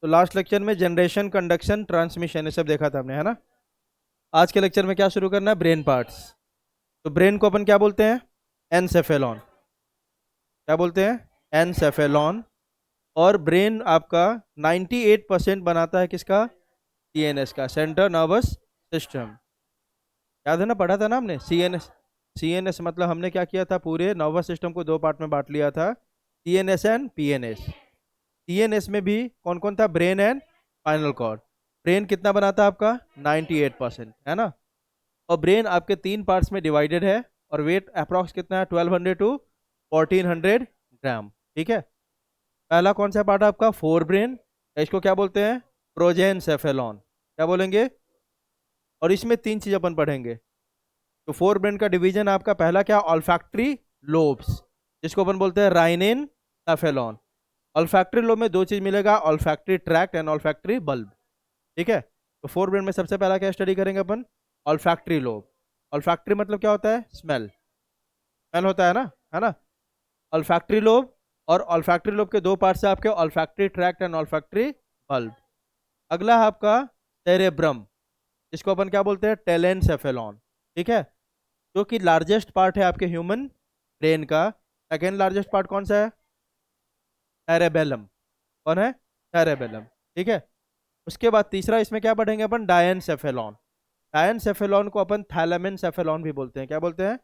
तो last lecture में generation, conduction, transmission ये सब देखा था हमने, है ना। आज के लेक्चर में क्या शुरू करना है, ब्रेन पार्ट्स। तो ब्रेन को अपन क्या बोलते हैं, एनसेफेलॉन। क्या बोलते हैं, एनसेफेलॉन। और ब्रेन आपका 98% बनाता है किसका, सीएनएस का, सेंट्रल नर्वस सिस्टम। याद है ना, पढ़ा था ना हमने, सीएनएस। सीएनएस मतलब हमने क्या किया था, पूरे नर्वस सिस्टम को दो पार्ट में बांट लिया था, सीएनएस एंड पीएनएस। सीएनएस में भी कौन कौन था, brain and spinal cord. Brain कितना बनाता है आपका, 98%, है ना। और ब्रेन आपके तीन पार्ट्स में डिवाइडेड है, और वेट अप्रॉक्स कितना है, 1200 टू 1400 ग्राम। ठीक है। पहला कौन सा पार्ट आपका, फोर ब्रेन। इसको क्या बोलते हैं, प्रोजेनसेफेलॉन। क्या बोलेंगे। और इसमें तीन चीज अपन पढ़ेंगे। तो फोर ब्रेन का डिवीजन आपका पहला क्या, ऑल्फैक्टरी लोब्स, जिसको अपन बोलते हैं राइनेन सेफेलॉन। ऑल्फैक्टरी लोब में दो चीज मिलेगा, olfactory tract and olfactory bulb. ठीक है। तो फोर ब्रेन में सबसे पहला क्या स्टडी करेंगे अपन, ऑल्फैक्टरी लोब। ऑल्फैक्टरी मतलब क्या होता है, स्मेल। स्मेल होता है ना, है ना। Olfactory lobe. और ऑल्फैक्टरी लोब के दो पार्ट्स है आपके, olfactory tract and olfactory bulb. अगला है आपका सेरेब्रम, जिसको अपन क्या बोलते हैं, टेलेनसेफेलॉन। ठीक है। जो कि लार्जेस्ट पार्ट है आपके ह्यूमन ब्रेन का। सेकेंड लार्जेस्ट पार्ट कौन सा है, सेरेबेलम। कौन है, सेरेबेलम। ठीक है। उसके बाद तीसरा इसमें क्या पढ़ेंगे अपन, डायनसेफेलॉन। डायनसेफेलॉन को अपन थैलेमेनसेफेलॉन भी बोलते हैं। क्या बोलते हैं,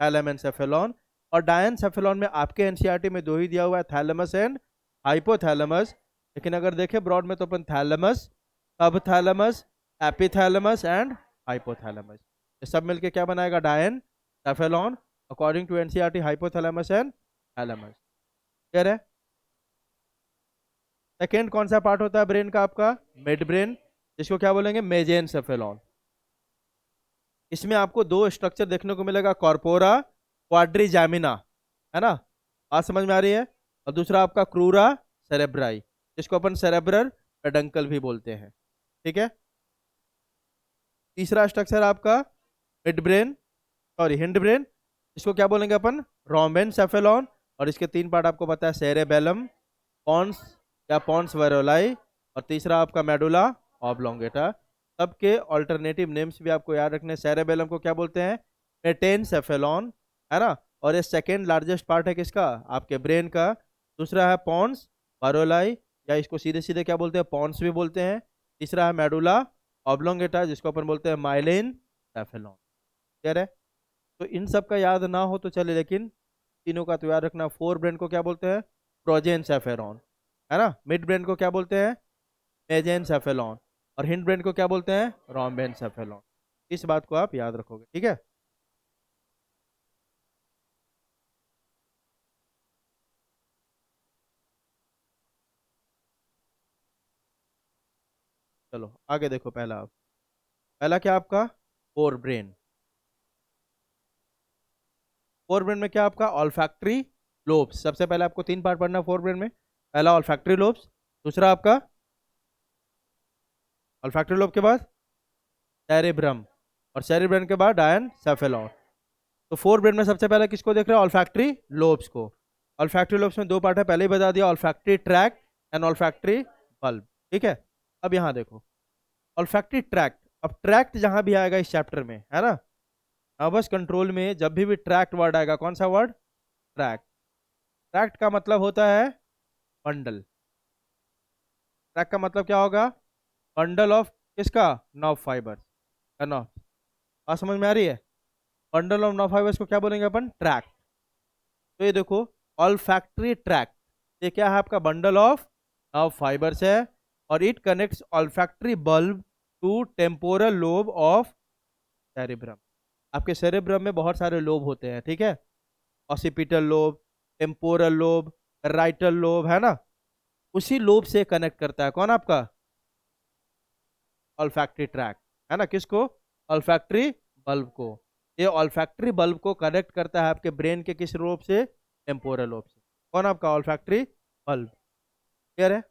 थैलेमेनसेफेलॉन। और डायनसेफेलॉन में आपके एनसीईआरटी में दो ही दिया हुआ है, थैलेमस एंड हाइपोथैलेमस। लेकिन अगर देखें ब्रॉड में तो अपन thalamus, subthalamus, epithalamus and hypothalamus, ये सब मिलके क्या बनाएगा, diencephalon according to NCERT, hypothalamus and thalamus. Clear है। सेकेंड कौन सा पार्ट होता है ब्रेन का आपका, मिड ब्रेन, जिसको क्या बोलेंगे, मेजेनसेफेलॉन। इसमें आपको दो स्ट्रक्चर देखने को मिलेगा, कॉर्पोरा क्वाड्रिजामिना, है ना, बात समझ में आ रही है। और दूसरा आपका क्रूरा सेरेब्राई, जिसको अपन सेरेब्रल पेडंकल भी बोलते हैं। ठीक है। तीसरा स्ट्रक्चर आपका mid brain, sorry hind brain, इसको क्या बोलेंगे अपन, रोम्बेनसेफेलॉन। और इसके तीन पार्ट आपको पता है, सेरेबेलम, पॉन्स या पॉन्स वेरोलाई, और तीसरा आपका मेडुला ऑब्लोंगेटा। सबके ऑल्टरनेटिव नेम्स भी आपको याद रखने। सेरेबेलम को क्या बोलते हैं, मेटेनसेफेलॉन, है ना। और ये सेकेंड लार्जेस्ट पार्ट है किसका, आपके ब्रेन का। दूसरा है पॉन्स वेरोलाई, या इसको सीधे सीधे क्या बोलते हैं, पॉन्स भी बोलते हैं। तीसरा है मेडुला ऑब्लोंगेटा, जिसको अपन बोलते हैं माइलेन सेफेलॉन। क्लियर है। तो इन सब का याद ना हो तो चले, लेकिन तीनों का तो याद रखना। फोर ब्रेन को क्या बोलते हैं, प्रोजेनसेफेलॉन, है ना। मिड ब्रेन को क्या बोलते हैं, मेजेनसेफेलॉन। और हिंड ब्रेन को क्या बोलते हैं, रोम्बेनसेफेलॉन। इस बात को आप याद रखोगे, ठीक है। चलो आगे देखो, पहला आप, पहला क्या आपका, फोर ब्रेन। फोर ब्रेन में क्या आपका, ऑल्फैक्टरी लोब्स। सबसे पहले आपको तीन पार्ट पढ़ना फोर ब्रेन में। पहला ऑल्फैक्टरी लोब्स, दूसरा आपका ऑल्फैक्टरी लोब के बाद सेरेब्रम, और सेरेब्रम के बाद डायनसेफेलॉन। तो फोर ब्रेन में सबसे पहले किसको देख रहे हैं, ऑल्फैक्टरी लोब्स को। ऑल्फैक्टरी लोब्स में दो पार्ट है, पहले ही बता दिया, olfactory tract and olfactory bulb. ठीक है। अब यहाँ देखो, ऑल्फैक्टरी ट्रैक्ट। अब ट्रैक्ट जहां भी आएगा इस चैप्टर में, है ना, नर्वस कंट्रोल में जब भी ट्रैक्ट वर्ड आएगा, कौन सा वर्ड, ट्रैक्ट। ट्रैक्ट का मतलब होता है बंडल। ट्रैक्ट का मतलब क्या होगा, बंडल ऑफ किसका, नर्व फाइबर्स, है ना। बात समझ में आ रही है। बंडल ऑफ नर्व फाइबर्स को क्या बोलेंगे अपन, ट्रैक्ट। तो ये देखो, ऑल्फैक्टरी ट्रैक्ट, ये क्या है आपका, बंडल ऑफ नर्व फाइबर्स है। और it connects olfactory bulb to temporal lobe of cerebrum. आपके सेरेब्रम में बहुत सारे लोब होते हैं, ठीक है। Occipital lobe, temporal lobe, parietal lobe, है ना। उसी लोब से कनेक्ट करता है कौन, आपका ऑल्फैक्टरी ट्रैक्ट, है ना। किसको, ऑल्फैक्टरी बल्ब को। ये ऑल्फैक्टरी बल्ब को कनेक्ट करता है आपके ब्रेन के किस लोब से, टेम्पोरल लोब से। कौन, आपका ऑल्फैक्टरी बल्ब। क्लियर है।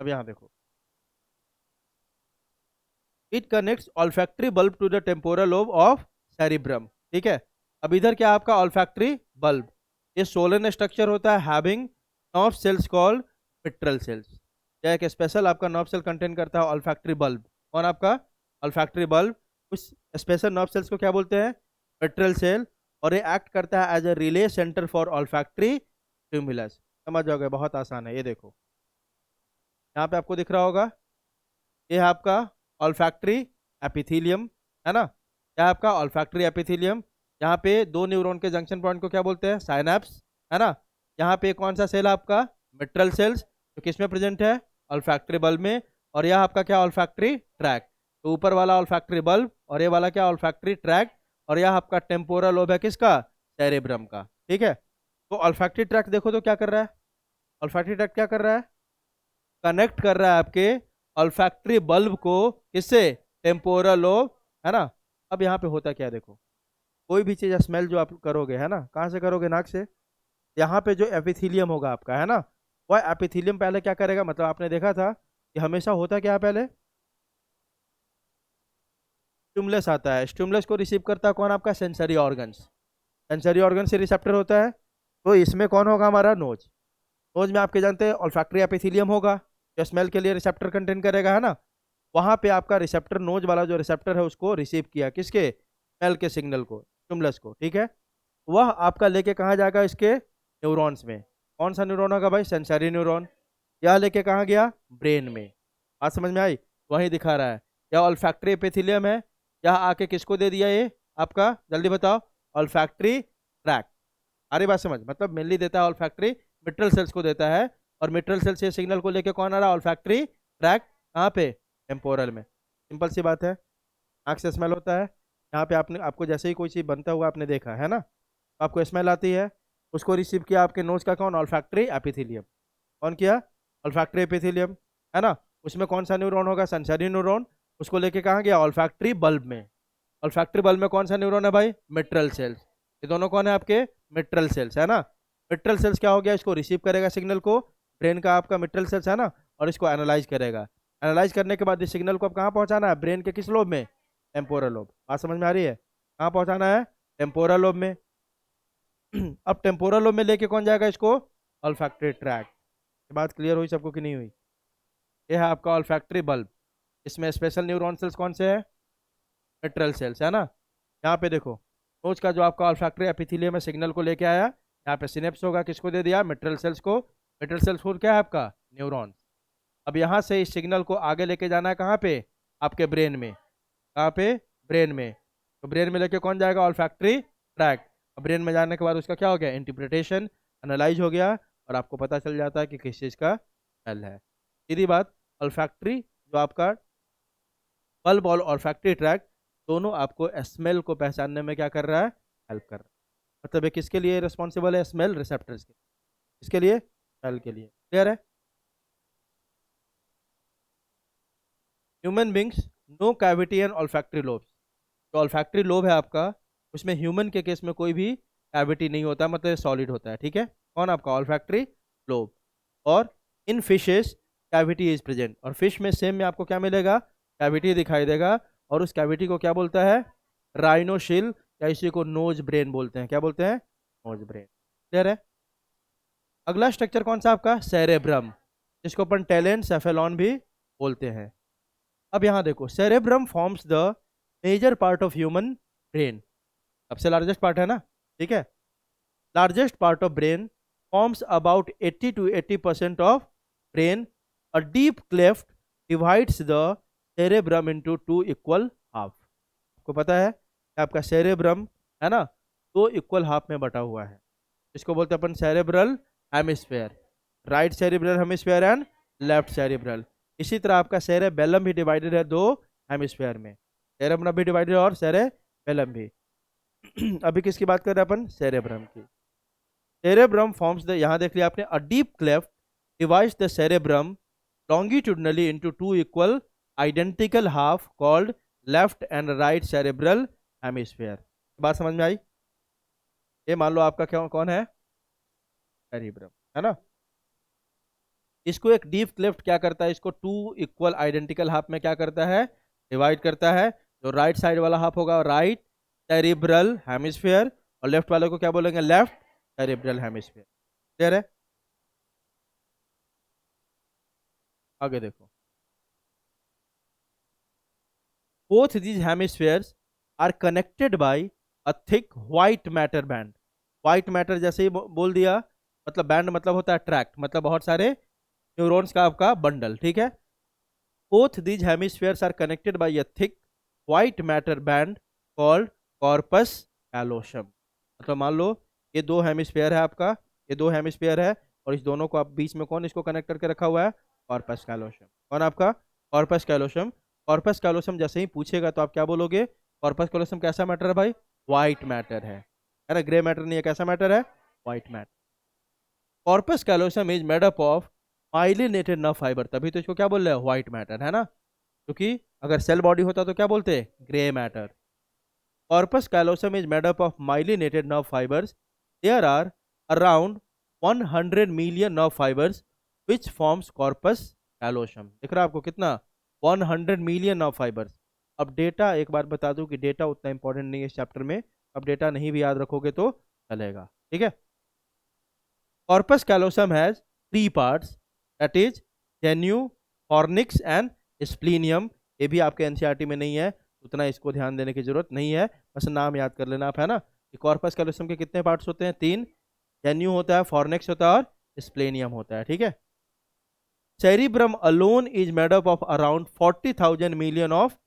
अब यहां देखो, it connects olfactory bulb to the temporal lobe of cerebrum. ठीक है। अब इधर क्या आपका ऑल्फैक्टरी बल्ब, ये सोलन स्ट्रक्चर होता है, हैविंग नर्व सेल्स कॉल्ड विट्रल सेल्स। क्या एक स्पेशल आपका नर्व सेल कंटेन करता है ऑल्फैक्टरी बल्ब। कौन आपका? Olfactory bulb. उस स्पेशल नर्व सेल्स को क्या बोलते हैं? Mitral cell. और ये एक्ट करता है as a relay centre for olfactory stimulus. समझ जाओगे, बहुत आसान है। ये देखो यहाँ पे आपको दिख रहा होगा, ये है आपका ऑल्फैक्टरी एपिथेलियम, है ना? क्या है आपका ऑल्फैक्टरी एपिथेलियम? यहाँ पे दो न्यूरॉन के जंक्शन पॉइंट को क्या बोलते हैं? साइनैप्स, है ना? यहाँ पे कौन सा सेल है आपका? मिट्रल सेल्स, जो किसमें प्रेजेंट है? ऑल्फैक्टरी बल्ब में। और यह आपका क्या? Olfactory track. तो ऊपर वाला ऑल्फैक्टरी बल्ब और ये वाला क्या? Olfactory track. और यह आपका टेम्पोरल लोब है, किसका? सेरेब्रम का। ठीक है, तो ऑल्फैक्टरी ट्रैक देखो तो क्या कर रहा है? ऑल्फैक्टरी ट्रैक क्या कर रहा है? कनेक्ट कर रहा है आपके ऑल्फैक्टरी बल्ब को, किससे? टेम्पोरल लोब, है ना? अब यहाँ पे होता क्या है देखो, कोई भी चीज़ स्मेल जो आप करोगे, है ना, कहाँ से करोगे? नाक से। यहाँ पे जो एपिथीलियम होगा आपका, है ना, वह एपिथीलियम पहले क्या करेगा? मतलब आपने देखा था कि हमेशा होता क्या है, पहले स्टिमुलस आता है। स्टिमुलस को रिसीव करता है कौन? आपका सेंसरी ऑर्गन्स। सेंसरी ऑर्गन से रिसेप्टर होता है। तो इसमें कौन होगा? हमारा नोज। नोज में आपके जानते हैं ऑल्फैक्टरी एपिथेलियम होगा, जो स्मेल के लिए रिसेप्टर कंटेन करेगा, है ना? वहां पे आपका रिसेप्टर, नोज वाला जो रिसेप्टर है, उसको रिसीव किया, किसके? स्मेल के सिग्नल को, स्टिमुलस को। ठीक है, वह आपका लेके कहाँ जाएगा? इसके न्यूरॉन्स में। कौन सा न्यूरॉन होगा भाई? Sensory neuron. यह लेके कहाँ गया? ब्रेन में। बात समझ में आई? वही दिखा रहा है, यह ऑल्फैक्टरी एपिथेलियम है। यह आके किसको दे दिया? ये आपका, जल्दी बताओ, ऑल्फैक्टरी ट्रैक। सारी बात समझ? मतलब मेनली देता है ऑल्फैक्टरी, मिट्रल सेल्स को देता है। और मिट्रल सेल्स से सिग्नल को लेके कौन आ रहा है? Olfactory track. कहाँ पे? टेम्पोरल में। सिंपल सी बात है, आँख से स्मेल होता है। यहाँ पे आपने, आपको जैसे ही कोई चीज़ बनता हुआ आपने देखा है ना, तो आपको स्मेल आती है। उसको रिसीव किया आपके नोज का कौन? Olfactory epithelium. कौन किया? ऑल्फैक्टरी एपिथेलियम, है ना? उसमें कौन सा न्यूरॉन होगा? Sensory neuron. उसको लेके कहाँ गया? ऑल्फैक्टरी बल्ब में। ऑल्फैक्टरी बल्ब में कौन सा न्यूरॉन है भाई? Mitral cells. ये दोनों कौन है आपके? मिट्रल सेल्स, है ना? मिट्रल सेल्स क्या हो गया? इसको रिसीव करेगा सिग्नल को, ब्रेन का आपका मिट्रल सेल्स, है ना? और इसको एनालाइज करेगा। एनालाइज करने के बाद इस सिग्नल को अब कहाँ पहुँचाना है? ब्रेन के किस लोब में? Temporal lobe. बात समझ में आ रही है? कहाँ पहुँचाना है? टेम्पोरल लोब में। अब टेम्पोरल लोब में लेके कौन जाएगा इसको? Olfactory track. ये बात क्लियर हुई सबको कि नहीं हुई? ये है आपका ऑल्फैक्टरी बल्ब। इसमें स्पेशल न्यूरॉन सेल्स कौन से है? मिट्रल सेल्स, है ना? यहाँ पे देखो, नोज का जो आपका ऑल्फैक्टरी एपिथेलियम में सिग्नल को लेके आया, यहाँ पे सिनेप्स होगा, किसको दे दिया? मिट्रल सेल्स को। मिट्रल सेल्स को क्या है आपका? न्यूरॉन। अब यहाँ से इस सिग्नल को आगे लेके जाना है कहाँ पे? आपके ब्रेन में। कहाँ पे? ब्रेन में। तो ब्रेन में लेके कौन जाएगा? Olfactory track. अब ब्रेन में जाने के बाद उसका क्या हो गया? इंटरप्रिटेशन, एनालाइज हो गया, और आपको पता चल जाता है कि किस चीज़ का स्मेल है। सीधी बात, ऑल्फैक्टरी जो आपका बल्ब और ऑल्फैक्टरी ट्रैक दोनों आपको स्मेल को पहचानने में क्या कर रहा है? हेल्प कर रहा है। मतलब ये किसके लिए रिस्पॉन्सिबल है? स्मेल रिसेप्टर्स के। किसके लिए? स्मेल के लिए। क्लियर है? Human beings, no cavity and olfactory lobes. जो ऑल्फैक्टरी लोब है आपका, उसमें ह्यूमन के केस में कोई भी कैविटी नहीं होता, मतलब सॉलिड होता है। ठीक है, कौन आपका? Olfactory lobe. और इन फिशेस कैविटी इज प्रेजेंट। और फिश में सेम में आपको क्या मिलेगा? कैविटी दिखाई देगा। और उस कैविटी को क्या बोलता है? राइनोशिल, या इसी को नोज ब्रेन बोलते हैं। क्या बोलते हैं? Knows brain. क्लियर है? अगला स्ट्रक्चर कौन सा आपका? सेरेब्रम, जिसको अपन टेलेंट सेफेलॉन भी बोलते हैं। अब यहाँ देखो, cerebrum forms the major part of human brain. सबसे लार्जेस्ट पार्ट है ना? ठीक है, largest part of brain forms about 80 to 80% of brain. A deep cleft divides the cerebrum into two equal half. आपको पता है कि आपका सेरेब्रम, है ना, दो इक्वल हाफ में बटा हुआ है। इसको बोलते हैं अपन cerebral hemisphere, right cerebral hemisphere and left cerebral. इसी तरह आपका सेरेबेलम भी डिवाइडेड है दो हेमिस्फेयर में, सेरेब्रम भी डिवाइडेड और सेरेबेलम भी। अभी किसकी बात कर रहे हैं अपन? सेरेब्रम की। सेरेब्रम फॉर्म्स द, यहाँ देख लिया आपने, अ deep cleft divides the cerebrum longitudinally into two equal identical half called left and right cerebral hemisphere। बात समझ में आई? ये मान लो आपका क्या, कौन है? सेरेब्रम, है ना? इसको एक डीप क्लेफ्ट क्या करता है? इसको टू इक्वल आइडेंटिकल हाफ में क्या करता है? डिवाइड करता है। जो राइट साइड वाला हाफ होगा राइट सेरिब्रल हेमिस्फीयर, और लेफ्ट वाले को क्या बोलेंगे? Left cerebral hemisphere. क्लियर है? आगे देखो, both these hemispheres are connected by a thick white matter band. white matter जैसे ही बोल दिया, मतलब बैंड मतलब होता है ट्रैक्ट, मतलब बहुत सारे न्यूरॉन्स का आपका बंडल, ठीक है। both these hemispheres are connected by a thick white matter band called corpus callosum. मतलब मान लो ये दो हेमिस्फेयर है आपका, ये दो हेमिस्फेयर है, और इस दोनों को आप बीच में कौन इसको कनेक्ट करके रखा हुआ है, कॉर्पस कैलोसम। कौन आपका, कॉर्पस कैलोसम। कॉर्पस कैलोसम जैसे ही पूछेगा तो आप क्या बोलोगे, कॉर्पस कैलोसम कैसा मैटर है भाई, व्हाइट मैटर है ना, ग्रे मैटर नहीं है, कैसा मैटर है, white matter. Corpus callosum is made up of myelinated nerve fibre, तभी तो इसको क्या बोल रहे हैं, व्हाइट मैटर, है ना, क्योंकि अगर सेल बॉडी होता तो क्या बोलते हैं, grey matter. Corpus callosum is made up of myelinated nerve fibres, there are around 100 million nerve fibres which forms corpus callosum. दिख रहा है आपको कितना, 100 मिलियन नर्व फाइबर्स। अब डेटा एक बार बता दूं कि डेटा उतना इंपॉर्टेंट नहीं है इस चैप्टर में, अब डेटा नहीं भी याद रखोगे तो चलेगा, ठीक है। Corpus callosum has 3 parts, that is genu, fornix and splenium. ये भी आपके एनसीईआरटी में नहीं है, उतना इसको ध्यान देने की जरूरत नहीं है, बस नाम याद कर लेना आप, है ना। कि कॉर्पस कैलोसम के कितने पार्ट्स होते हैं, 3। जेन्यू होता है, फॉर्निक्स होता है, और स्प्लेनियम होता है, ठीक है। Cerebrum alone is made up of around 40,000 million of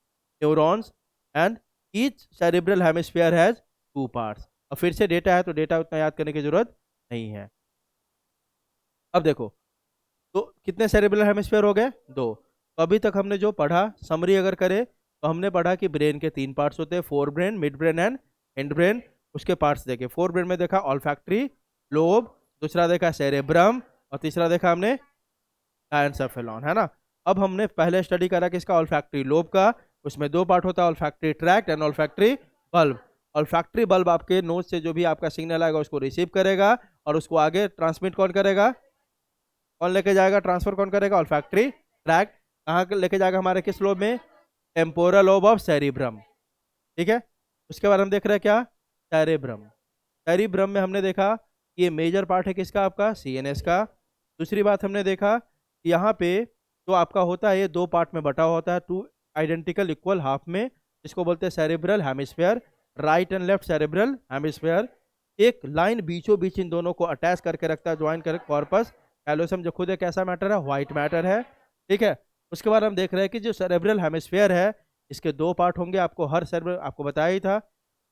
neurons and each cerebral hemisphere has 2 parts. और फिर से डेटा है तो डेटा उतना याद करने की जरूरत नहीं है। अब देखो, तो कितने सेरेब्रल हेमिस्फीयर हो गए, 2। तो अभी तक हमने जो पढ़ा, समरी अगर करें तो हमने पढ़ा कि ब्रेन के 3 पार्ट्स होते हैं, fore brain, mid brain and and brain. उसके पार्ट्स देखे, फोर ब्रेन में देखा ऑल्फैक्टरी लोब, दूसरा देखा सेरेब्रम, और तीसरा देखा हमने डायंसेफेलॉन, है ना। अब हमने पहले स्टडी करा किसका, ऑल्फैक्टरी लोब का, उसमें 2 पार्ट होता है, olfactory tract and olfactory bulb. Olfactory bulb आपके नोज से जो भी आपका सिग्नल आएगा उसको रिसीव करेगा, और उसको आगे ट्रांसमिट कौन करेगा, कौन लेके जाएगा, ट्रांसफर कौन करेगा, ऑल्फैक्टरी ट्रैक्ट। कहाँ लेके जाएगा, हमारे किस लोब में, टेम्पोरल लोब ऑफ सेरिब्रम, ठीक है। उसके बाद हम देख रहे हैं क्या, सेरिब्रम। सेरिब्रम में हमने देखा कि ये मेजर पार्ट है किसका, आपका सीएनएस का। दूसरी बात हमने देखा कि यहाँ पे जो आपका होता है ये 2 पार्ट में बटा हुआ होता है, 2 आइडेंटिकल इक्वल हाफ में, जिसको बोलते हैं cerebral hemisphere, right and left cerebral hemisphere. एक लाइन बीचों बीच इन दोनों को अटैच करके रखता है, ज्वाइन करके कॉर्पस कैलोसम, जो खुद एक ऐसा मैटर है, व्हाइट मैटर है, ठीक है। उसके बाद हम देख रहे हैं कि जो सेरेब्रल हेमिस्फीयर है इसके 2 पार्ट होंगे, आपको हर सेरेब्रल आपको बताया ही था।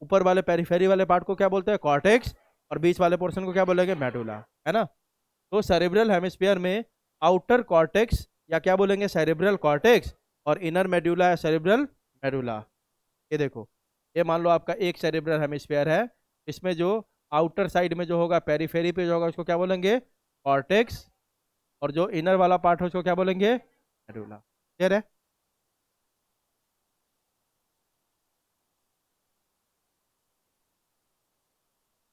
ऊपर वाले पेरिफेरी वाले पार्ट को क्या बोलते हैं, कॉर्टेक्स, और बीच वाले पोर्शन को क्या बोलेंगे, मेडुला, है ना। तो सेरेब्रल हेमिस्फीयर में आउटर कॉर्टेक्स या क्या बोलेंगे, सेरेब्रल कॉर्टेक्स, और इनर मेडुला या सेरेब्रल मेडुला। ये देखो, ये मान लो आपका एक सेरेब्रल हेमिस्फीयर है, इसमें जो आउटर साइड में जो होगा, पेरिफेरी पे जो होगा, उसको क्या बोलेंगे, कॉर्टेक्स, और जो इनर वाला पार्ट है उसको क्या बोलेंगे, मेडुला। क्लियर है।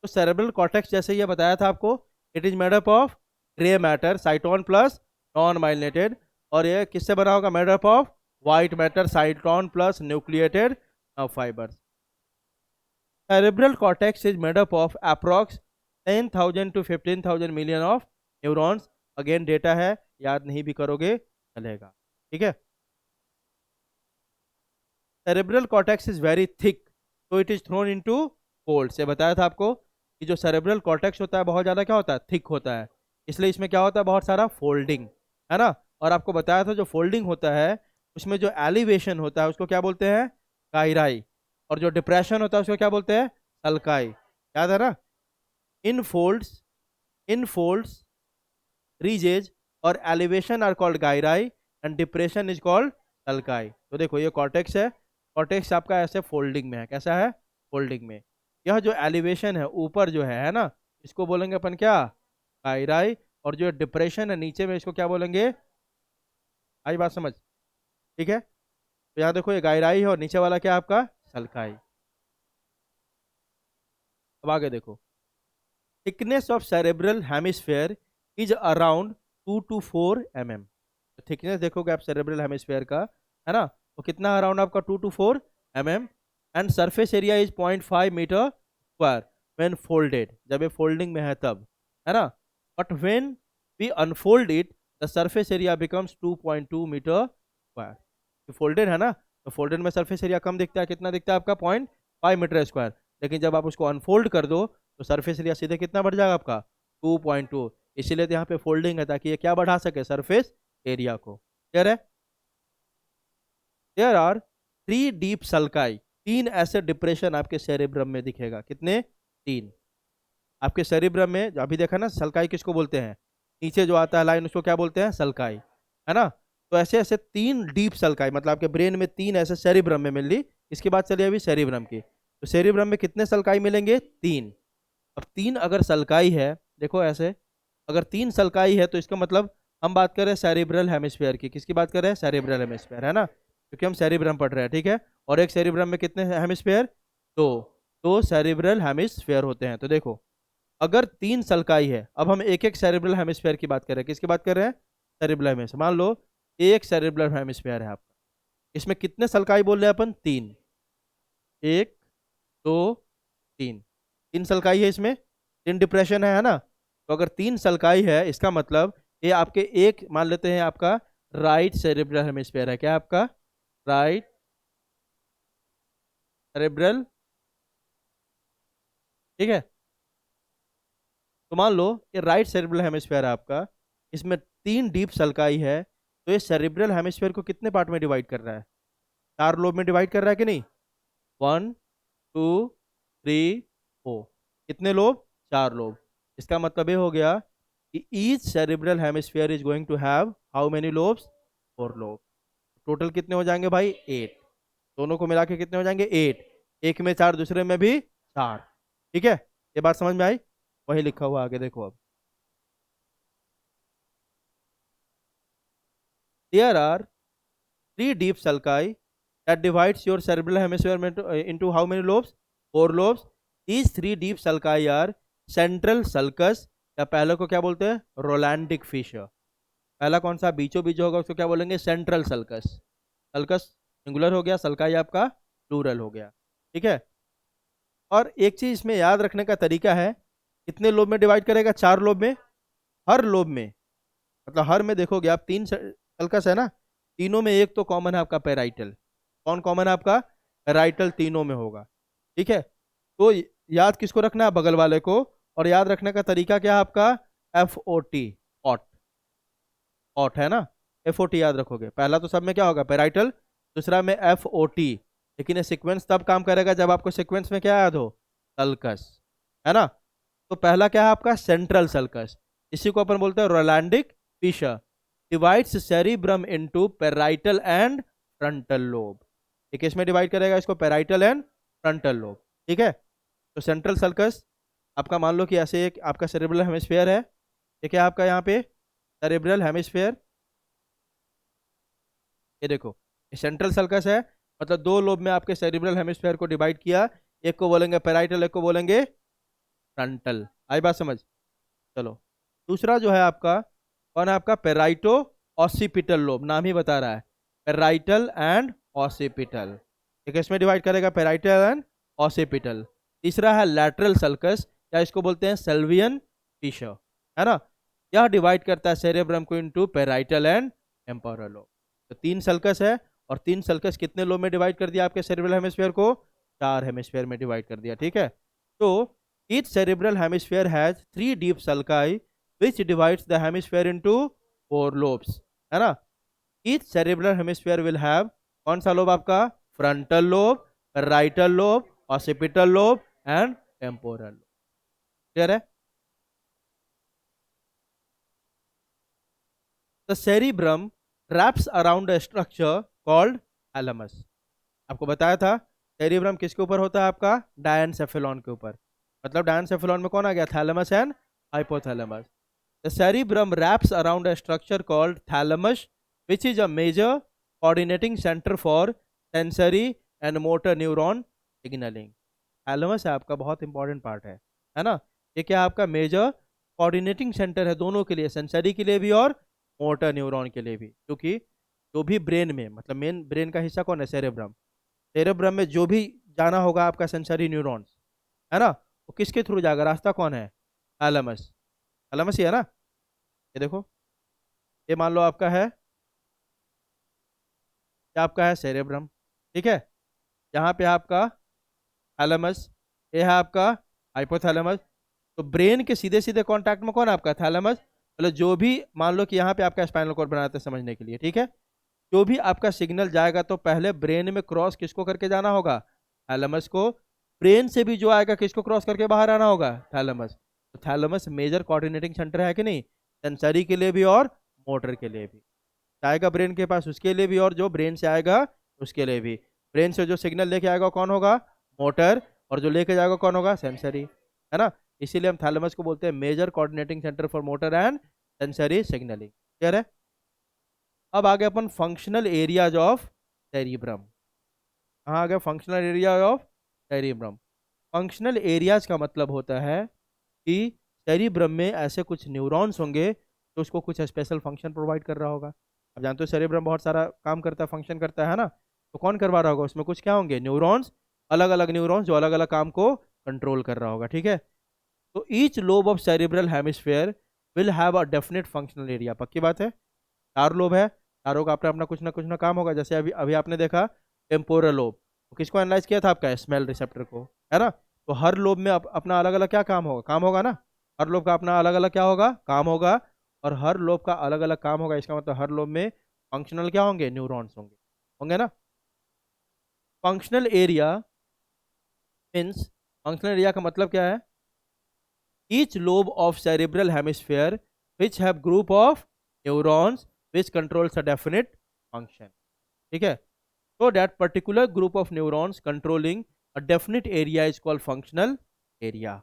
तो सेरेब्रल कॉर्टेक्स जैसे ये बताया था आपको, it is made up of grey matter, cyton plus non myelinated, और ये किससे बना होगा, made up of white matter, cyton plus nucleated fibres. Cerebral cortex is made up of approx 10,000 to 15,000 million of neurons. Again data है, याद नहीं भी करोगे चलेगा, ठीक है। Cerebral cortex is very thick, तो it is thrown into folds. ये बताया था आपको कि जो सेरेब्रल कॉर्टेक्स होता है बहुत ज़्यादा क्या होता है, थिक होता है, इसलिए इसमें क्या होता है, बहुत सारा फोल्डिंग, है ना। और आपको बताया था जो फोल्डिंग होता है उसमें जो एलिवेशन होता है उसको क्या बोलते हैं, काइराई, और जो डिप्रेशन होता है उसको क्या बोलते हैं, सल्काई। याद है ना। इन फोल्ड्स, इन फोल्ड्स, रीजेज और elevation are called gyri and depression is called sulci. तो देखो ये कॉर्टेक्स है, कॉर्टेक्स आपका ऐसे फोल्डिंग में है, कैसा है, फोल्डिंग में। यह जो एलिवेशन है ऊपर जो है ना, इसको बोलेंगे अपन क्या, गायराई, और जो डिप्रेशन है नीचे में इसको क्या बोलेंगे, आई बात समझ, ठीक है। तो यहाँ देखो ये गायराई है और नीचे वाला क्या आपका, सल्काई। अब आगे देखो, thickness of cerebral hemisphere is around 2 to 4 mm। Thickness देखोगे आप सेरेब्रल हेमिस्फेयर का, है ना, तो कितना अराउंड आपका 2 to 4 mm। And surface area is 0.5 metre square when folded, जब ये फोल्डिंग में है तब, है ना। But when we unfold it the surface area becomes 2.2 metre square. Folded है ना, तो फोल्डेड में सरफेस एरिया कम दिखता है, कितना दिखता है आपका 0.5 मीटर स्क्वायर। लेकिन जब आप उसको अनफोल्ड कर दो तो सरफेस एरिया सीधे कितना बढ़ जाएगा आपका 2.2। इसीलिए तो यहाँ पे फोल्डिंग है, ताकि ये क्या बढ़ा सके, सरफेस एरिया को। क्लियर है? देयर आर 3 डीप सल्काई, 3 ऐसे डिप्रेशन आपके सेरेब्रम में दिखेगा। कितने? 3। आपके सेरेब्रम में जो अभी देखा ना, सल्काई किसको बोलते हैं? नीचे जो आता है लाइन उसको क्या बोलते हैं? सल्काई, है ना। तो ऐसे ऐसे 3 डीप सल्काई, मतलब आपके ब्रेन में 3 ऐसे सेरेब्रम में मिल ली। इसके बाद चलिए अभी सेरेब्रम की। तो सेरेब्रम में कितने सल्काई मिलेंगे? 3। अब 3 अगर सल्काई है, देखो ऐसे, अगर 3 सल्काई है तो इसका मतलब हम बात कर रहे हैं सेरिब्रल हेमिस्फीयर की। किसकी बात कर रहे हैं? सेरिब्रल हेमिस्फीयर, है ना, क्योंकि हम सेरिब्रम पढ़ रहे हैं, ठीक है। और एक सेरिब्रम में कितने हेमिस्फीयर? 2। तो सेरिब्रल हेमिस्फीयर होते हैं। तो देखो, अगर 3 सल्काई है, अब हम एक एक सेरिब्रल हेमिस्फीयर की बात कर रहे हैं। किसकी बात कर रहे हैं? Cerebral hemisphere. मान लो एक सेरिब्रल हेमिस्फीयर है आपका, इसमें कितने सल्काई बोल रहे हैं अपन? 3। 1, 2, 3। 3 सल्काई है इसमें, 3 डिप्रेशन है ना। तो अगर 3 सल्काई है, इसका मतलब ये आपके एक, मान लेते हैं आपका राइट सेरेब्रल हेमिस्फीयर है। क्या है आपका? राइट सेरेब्रल, ठीक है। तो मान लो ये राइट सेरेब्रल हेमिस्फीयर है आपका, इसमें 3 डीप सल्काई है। तो ये सेरेब्रल हेमिस्फीयर को कितने पार्ट में डिवाइड कर रहा है? 4 लोब में डिवाइड कर रहा है कि नहीं? 1, 2, 3, 4। कितने लोब? 4 लोब। इसका मतलब ये हो गया कि each cerebral hemisphere is going to have how many lobes? 4 lobe. Total कितने हो जाएंगे भाई? 8। दोनों को मिला के कितने हो जाएंगे? 8। एक में 4, दूसरे में भी 4। ठीक है, ये बात समझ में आई? वही लिखा हुआ आगे देखो अब। There are 3 deep sulci that divides your cerebral hemisphere into how many lobes? 4 lobes. These 3 deep sulci are central sulcus, या पहले को क्या बोलते हैं? Rolandic Fisher. पहला कौन सा बीचों बीच होगा उसको क्या बोलेंगे? Central sulcus. सल्कस सिंगुलर हो गया, सल्काई आपका प्लूरल हो गया, ठीक है। और एक चीज इसमें याद रखने का तरीका है, कितने लोब में डिवाइड करेगा? 4 लोब में। हर लोब में, मतलब हर में देखोगे आप 3 सल्कस है ना, तीनों में एक तो कॉमन है आपका पेराइटल। कौन कॉमन है आपका? पेराइटल तीनों में होगा, ठीक है। तो याद किसको रखना है? बगल वाले को। और याद रखने का तरीका क्या है आपका? FOT, ought. ऑट है ना, FOT याद रखोगे। पहला तो सब में क्या होगा? पेराइटल। दूसरा में FOT। लेकिन ये सीक्वेंस तब काम करेगा जब आपको सीक्वेंस में क्या याद हो? सल्कस, है ना। तो पहला क्या है आपका? Central sulcus. इसी को अपन बोलते हैं Rolandic fissure. Divides cerebrum into parietal and frontal lobe. ये किस में डिवाइड करेगा इसको? पेराइटल एंड फ्रंटल लोब, ठीक है। तो सेंट्रल सल्कस आपका, मान लो कि ऐसे एक आपका सेरेब्रल हेमिस्फीयर है, ठीक है, आपका यहाँ पे सेरेब्रल हेमिस्फीयर, ये देखो, ये सेंट्रल सल्कस है। मतलब 2 लोब में आपके सेरेब्रल हेमिस्फीयर को डिवाइड किया। एक को बोलेंगे पेराइटल, एक को बोलेंगे फ्रंटल। आई बात समझ? चलो, दूसरा जो है आपका, कौन है आपका? पेराइटो ऑसिपिटल लोब, नाम ही बता रहा है, पेराइटल एंड ऑसिपिटल। ठीक है, इसमें डिवाइड करेगा पेराइटल एंड ऑसिपिटल। तीसरा है लैटरल सल्कस, या इसको बोलते हैं सेल्वियन फिशर, है ना। यह डिवाइड करता है सेरेब्रम को into parietal and temporal lobe. तो 3 सल्कस है, और 3 सल्कस कितने लोब में डिवाइड कर दिया आपके सेरेब्रल हेमिस्फीयर को? 4 हेमिस्फीयर में डिवाइड कर दिया, ठीक है। तो each cerebral hemisphere has 3 deep sulci which divides the hemisphere into 4 lobes, है ना। each cerebral hemisphere will have कौन सा लोब आपका? Frontal lobe, parietal lobe, occipital lobe and temporal lobe. Clear है? The cerebrum wraps around a structure called thalamus। आपको बताया था cerebrum किसके ऊपर होता है आपका? डायनसेफेलॉन के ऊपर। मतलब डायनसेफेलॉन में कौन आ गया? Thalamus and hypothalamus. The cerebrum wraps around a structure called thalamus, which is a major coordinating center for sensory and motor neuron signaling। Thalamus है आपका बहुत इंपॉर्टेंट पार्ट है ना। ये क्या है आपका? मेजर कोऑर्डिनेटिंग सेंटर है दोनों के लिए, सेंसरी के लिए भी और मोटर न्यूरॉन के लिए भी। क्योंकि जो भी ब्रेन में, मतलब मेन ब्रेन का हिस्सा कौन है? सेरेब्रम। सेरेब्रम में जो भी जाना होगा आपका सेंसरी न्यूरॉन्स, है ना, वो किसके थ्रू जाएगा? रास्ता कौन है? थैलेमस। थैलेमस ही है ना, ये देखो, ये मान लो आपका है, ये आपका है सेरेब्रम, ठीक है। यहाँ पे आपका थैलेमस, ये है आपका हाइपोथैलेमस। तो ब्रेन के सीधे सीधे कांटेक्ट में कौन है आपका थैलेमस, मतलब जो भी मान लो कि यहाँ पे आपका स्पाइनल कॉर्ड बनाते हैं समझने के लिए, ठीक है। जो भी आपका सिग्नल जाएगा तो पहले ब्रेन में क्रॉस किसको करके जाना होगा, थैलेमस को। ब्रेन से भी जो आएगा किसको क्रॉस करके बाहर आना होगा, थैलेमस। तो थैलेमस मेजर कोऑर्डिनेटिंग सेंटर है कि नहीं, सेंसरी के लिए भी और मोटर के लिए भी। आएगा ब्रेन के पास उसके लिए भी, और जो ब्रेन से आएगा उसके लिए भी। ब्रेन से जो सिग्नल लेके आएगा कौन होगा, मोटर, और जो लेके जाएगा कौन होगा, सेंसरी, है ना। इसीलिए हम थैलेमस को बोलते हैं major coordinating centre for motor and sensory signalling. Clear है। अब आ गए अपन फंक्शनल एरियाज ऑफ सेरिब्रम। कहाँ आ गया functional area of cerebrum. Functional areas का मतलब होता है कि सेरिब्रम में ऐसे कुछ न्यूरॉन्स होंगे तो उसको कुछ स्पेशल फंक्शन प्रोवाइड कर रहा होगा। अब जानते हो सेरिब्रम बहुत सारा काम करता है, फंक्शन करता है ना। तो कौन करवा रहा होगा उसमें, कुछ क्या होंगे, न्यूरॉन्स, अलग अलग न्यूरॉन्स जो अलग अलग काम को कंट्रोल कर रहा होगा, ठीक है। तो each lobe of cerebral hemisphere will have a definite functional area. पक्की बात है, चार लोब है, चारों का अपना अपना कुछ ना काम होगा। जैसे अभी अभी आपने देखा टेम्पोरल लोब, तो किसको एनालाइज किया था, आपका स्मेल रिसेप्टर को, है ना। तो हर लोब में अपना अलग अलग क्या काम होगा ना। हर लोब का अपना अलग अलग क्या होगा, काम होगा। और हर लोब का अलग अलग काम होगा, इसका मतलब हर लोब में फंक्शनल क्या होंगे, न्यूरॉन्स होंगे, होंगे ना। Functional area means, functional area का मतलब क्या है, each lobe of cerebral hemisphere which have group of neurons which controls a definite function, ठीक है। so that particular group of neurons controlling a definite area is called functional area।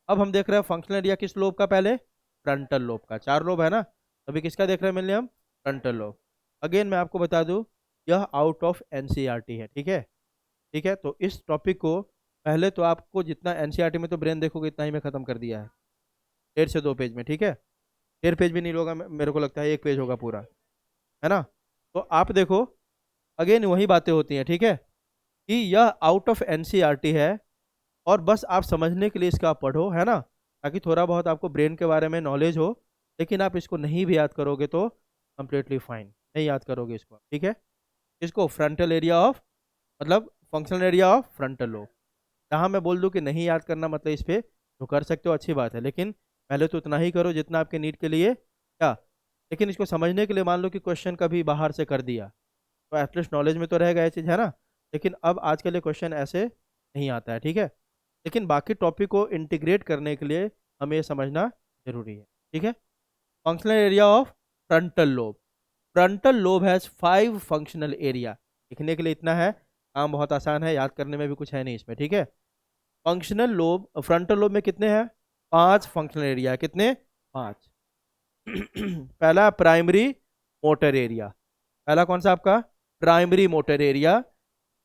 अब हम देख रहे हैं फंक्शनल एरिया किस lobe का, पहले फ्रंटल लोब का। चार लोब है ना, अभी किसका देख रहे हैं मिलने हम, फ्रंटल लोब। अगेन मैं आपको बता दूं, यह आउट ऑफ एनसीईआरटी है, ठीक है। ठीक है, तो इस टॉपिक को पहले तो आपको जितना एनसीईआरटी में तो ब्रेन देखोगे इतना ही मैं खत्म कर दिया है, 1.5 से 2 पेज में, ठीक है। 1.5 पेज भी नहीं होगा, मेरे को लगता है 1 पेज होगा पूरा, है ना। तो आप देखो, अगेन वही बातें होती हैं, ठीक है, कि यह आउट ऑफ एनसीईआरटी है, और बस आप समझने के लिए इसका पढ़ो, है ना, ताकि थोड़ा बहुत आपको ब्रेन के बारे में नॉलेज हो। लेकिन आप इसको नहीं भी याद करोगे तो कंप्लीटली फाइन, नहीं याद करोगे इसको, ठीक है। इसको फ्रंटल एरिया ऑफ, मतलब functional area of frontal lobe. जहाँ मैं बोल दूँ कि नहीं याद करना, मतलब इस पे जो कर सकते हो अच्छी बात है, लेकिन पहले तो उतना ही करो जितना आपके नीड के लिए क्या। लेकिन इसको समझने के लिए मान लो कि क्वेश्चन कभी बाहर से कर दिया, तो एटलीस्ट नॉलेज में तो रहेगा ये चीज़, है ना। लेकिन अब आज के लिए क्वेश्चन ऐसे नहीं आता है, ठीक है। लेकिन बाकी टॉपिक को इंटीग्रेट करने के लिए हमें ये समझना जरूरी है, ठीक है। Functional area of frontal lobe. Frontal lobe has 5 functional area. लिखने के लिए इतना है, काम बहुत आसान है, याद करने में भी कुछ है नहीं इसमें, ठीक है। फंक्शनल लोब, फ्रंटल लोब में कितने हैं, 5 फंक्शनल एरिया। कितने, 5। पहला प्राइमरी मोटर एरिया, पहला कौन सा आपका, प्राइमरी मोटर एरिया।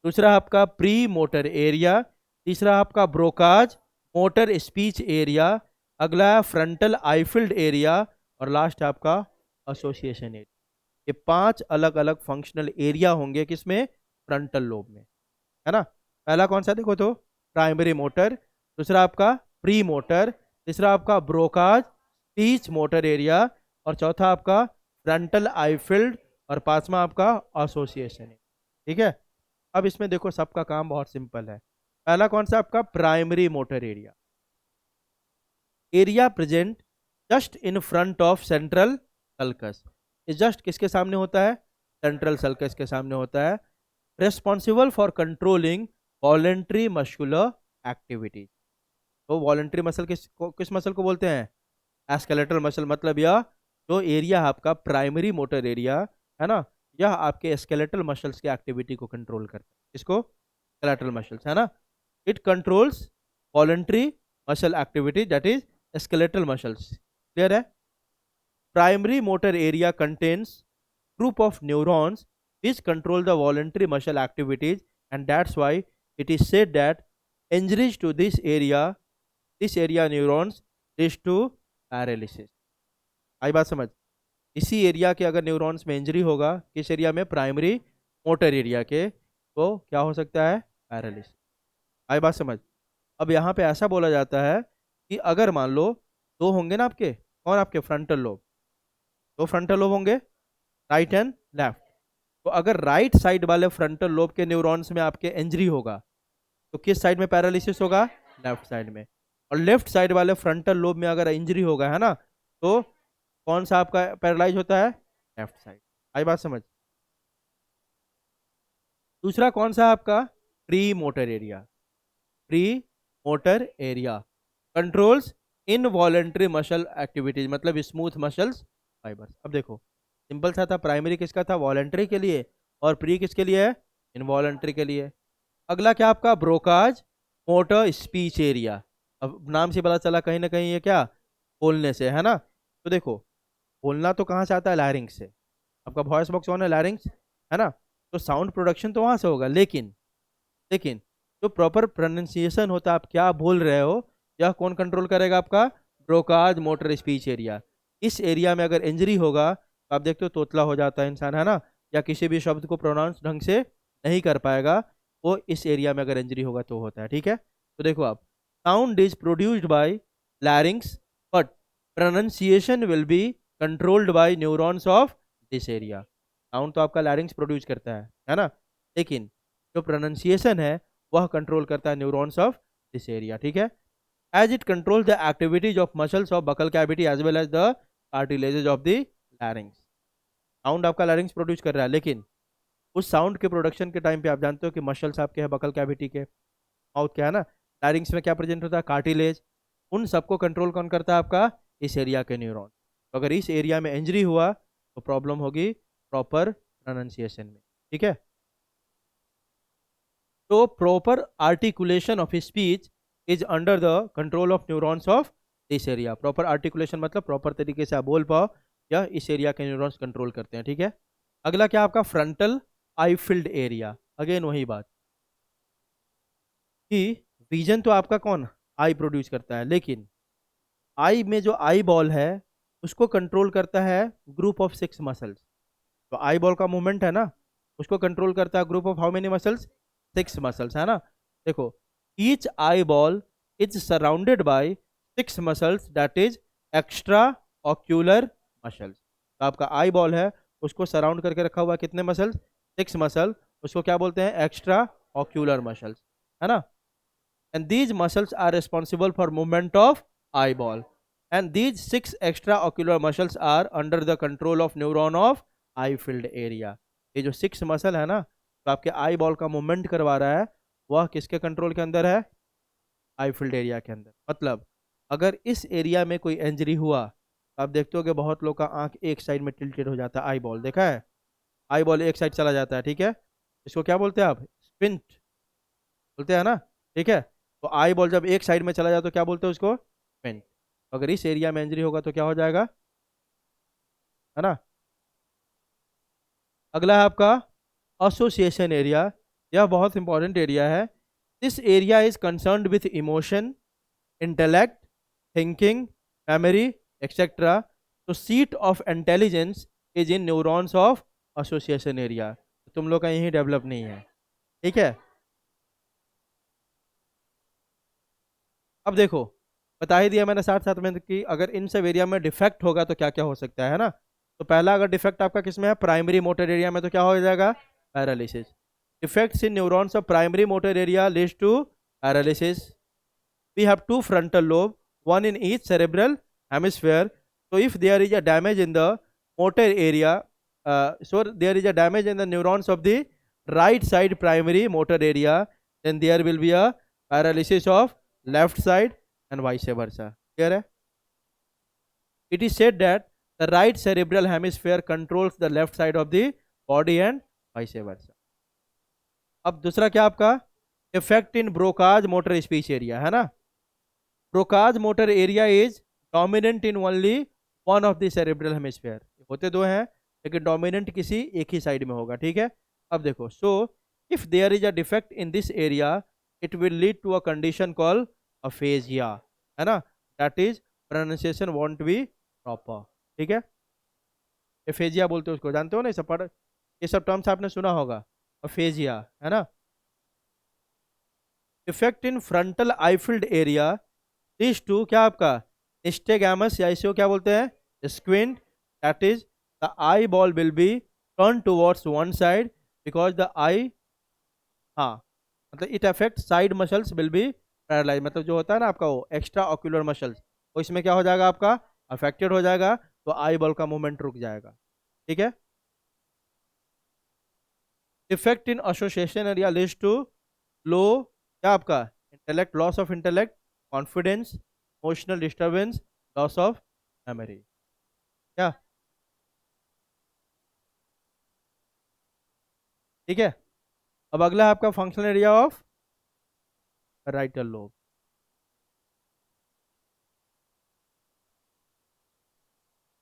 दूसरा आपका प्री मोटर एरिया। तीसरा आपका ब्रोकाज मोटर स्पीच एरिया। अगला है फ्रंटल आईफील्ड एरिया। और लास्ट आपका एसोसिएशन एरिया। ये 5 अलग अलग फंक्शनल एरिया होंगे किसमें, फ्रंटल लोब में, है ना। पहला कौन सा देखो तो, प्राइमरी मोटर। दूसरा आपका प्री मोटर। तीसरा आपका ब्रोकाज स्पीच मोटर एरिया। और चौथा आपका फ्रंटल आईफील्ड। और पांचवा आपका एसोसिएशन, ठीक है। अब इसमें देखो सबका काम बहुत सिंपल है। पहला कौन सा आपका, primary motor area. Area present just in front of central sulcus. ये जस्ट किसके सामने होता है, सेंट्रल सल्कस के सामने होता है। Responsible for controlling voluntary muscular activity. तो वॉलेंट्री मसल किस मसल को बोलते हैं, स्केलेटल मसल। मतलब यह जो एरिया है आपका प्राइमरी मोटर एरिया, है ना, यह आपके स्केलेटल मसल्स की एक्टिविटी को कंट्रोल करता है। इसको स्केलेटल मसल्स, है ना। It controls voluntary muscle activity, that is skeletal muscles. Clear है। Primary motor area contains group of neurons which control the voluntary muscle activities, and that's why it is said that injuries to this area neurons leads to paralysis। आई बात समझ। इसी area के अगर neurons में injury होगा, किस area में, primary motor area के, तो क्या हो सकता है, पैरालिसिस। आई बात समझ। अब यहाँ पे ऐसा बोला जाता है कि अगर मान लो दो होंगे ना आपके, कौन, आपके फ्रंटल लोब, दो फ्रंटल लोब होंगे, राइट एंड लेफ्ट। तो अगर राइट साइड वाले फ्रंटल लोब के न्यूरॉन्स में आपके इंजरी होगा तो किस साइड में पैरालिसिस होगा? लेफ्ट साइड में। और लेफ्ट साइड वाले फ्रंटल लोब में अगर इंजरी होगा, है ना, तो कौन सा आपका पैरालाइज होता है? Left side. आई बात समझ? दूसरा कौन सा आपका? Pre motor area. Pre motor area controls involuntary muscle activities, मतलब स्मूथ मसल्स फाइबर्स। अब देखो सिंपल सा था, प्राइमरी किसका था? वॉलेंट्री के लिए, और प्री किसके लिए है? इनवॉलेंट्री के लिए। अगला क्या आपका? Broca's motor speech area. अब नाम से पता चला कहीं ना कहीं ये क्या? बोलने से, है ना। तो देखो बोलना तो कहाँ से आता है? लैरिंग्स से। आपका वॉइस बॉक्स कौन है? लैरिंग्स, है ना। तो साउंड प्रोडक्शन तो वहां से होगा, लेकिन लेकिन जो प्रॉपर प्रोनाउंसिएशन होता है, आप क्या बोल रहे हो, यह कौन कंट्रोल करेगा? आपका ब्रोकाज मोटर स्पीच एरिया। इस एरिया में अगर इंजरी होगा तो आप देखते हो तोतला हो जाता है इंसान, है ना, या किसी भी शब्द को प्रोनाउंस ढंग से नहीं कर पाएगा, वो इस एरिया में अगर इंजरी होगा तो होता है, ठीक है। तो देखो आप, sound is produced by लैरिंग्स but pronunciation will be controlled by neurons of this area. Sound तो आपका लैरिंग्स प्रोड्यूस करता है ना, लेकिन जो प्रोनाउंसिएशन है वह कंट्रोल करता है न्यूरॉन्स ऑफ दिस एरिया, ठीक है। As it control the activities of muscles of buccal cavity as well as the cartilages of the larynx. Sound आपका लैरिंग्स प्रोड्यूस कर रहा है, लेकिन उस साउंड के प्रोडक्शन के टाइम पे आप जानते हो कि मसल्स आपके हैं बकल कैविटी के, माउथ के, है ना। लैरिंग्स में क्या प्रेजेंट होता है? कार्टिलेज। उन सबको कंट्रोल कौन करता है? आपका इस एरिया के न्यूरॉन। तो अगर इस एरिया में इंजरी हुआ तो प्रॉब्लम होगी प्रॉपर प्रोनाउंसिएशन में, ठीक है। तो proper articulation of speech is under the control of neurons of this area. Proper articulation मतलब प्रॉपर तरीके से आप बोल पाओ, या इस एरिया के न्यूरॉन्स कंट्रोल करते हैं, ठीक है। अगला क्या आपका? Frontal eye field area. Again वही बात कि विजन तो आपका कौन? आई प्रोड्यूस करता है, लेकिन आई में जो आई बॉल है उसको कंट्रोल करता है ग्रुप ऑफ 6 मसल्स। तो आई बॉल का मूवमेंट है ना, उसको कंट्रोल करता है group of how many muscles? 6 muscles, है ना। देखो each eye ball is surrounded by 6 muscles, that is extra ocular muscles. तो आपका आई बॉल है, उसको सराउंड करके रखा हुआ है कितने मसल्स? 6 मसल। उसको क्या बोलते हैं? एक्स्ट्रा ऑक्यूलर मसल्स, है ना। and these muscles are responsible for movement of eyeball, and these 6 extraocular muscles are under the control of neuron of eye field area। ये जो 6 मसल है ना, तो आपके आई बॉल का मूवमेंट करवा रहा है, वह किसके कंट्रोल के अंदर है? आई फील्ड एरिया के अंदर। मतलब अगर इस एरिया में कोई इंजरी हुआ तो आप देखते हो कि बहुत लोग का आंख एक साइड में टिल्टेड हो जाता है। आई बॉल देखा है? आई बॉल एक साइड चला जाता है, ठीक है। इसको क्या बोलते हैं आप? स्पिंट बोलते हैं ना, ठीक है। तो आई बॉल जब एक साइड में चला जाए तो क्या बोलते हैं उसको? पिन। अगर इस एरिया में इंजरी होगा तो क्या हो जाएगा, है ना। अगला है आपका एसोसिएशन एरिया। यह बहुत इंपॉर्टेंट एरिया है। This area is concerned with emotion, intellect, thinking, memory etcetera. तो seat of intelligence is in neurons of association area. तुम लोग का यही डेवलप नहीं है, ठीक है। अब देखो बता ही दिया मैंने साथ साथ में कि अगर इन सब एरिया में डिफेक्ट होगा तो क्या क्या हो सकता है ना। तो पहला अगर डिफेक्ट आपका किसमें है? प्राइमरी मोटर एरिया में, तो क्या हो जाएगा? Paralysis. Defects in neurons of primary motor area leads to paralysis. We have two frontal lobe, one in each cerebral hemisphere. So if there is a damage in the motor area, so there is a damage in the neurons of the right side primary motor area, then there will be a paralysis of left side and vice versa. Clear है? It is said that the right cerebral hemisphere controls the left side of the body and vice versa. अब दूसरा क्या आपका? Effect in Broca's motor speech area, है ना। Broca's motor area is dominant in only one of the cerebral hemisphere. होते दो हैं लेकिन डोमिनेंट किसी एक ही साइड में होगा, ठीक है। अब देखो, so if there is a defect in this area it will lead to a condition call aphasia, है ना। That is pronunciation won't be proper, ठीक है। एफेजिया बोलते हो उसको, जानते हो ना, ये सब ये सब टर्म्स आपने सुना होगा। अफेजिया, है ना। Effect in frontal eye field area, this to क्या आपका? स्टेगैमस, या इसे क्या बोलते हैं? Squint, that is the eye ball will be turn towards one side because the eye, हाँ, मतलब it affect side muscles will be paralyse, मतलब जो होता है ना आपका वो एक्स्ट्रा ऑक्यूलर मसल्स, वो इसमें क्या हो जाएगा आपका अफेक्टेड हो जाएगा, तो आई बॉल का मूवमेंट रुक जाएगा। ठीक है। Effect in association area leads to low, क्या आपका intellect, loss of intellect, confidence, emotional disturbance, loss of memory. क्या? ठीक है। अब अगला है आपका functional area of parietal lobe.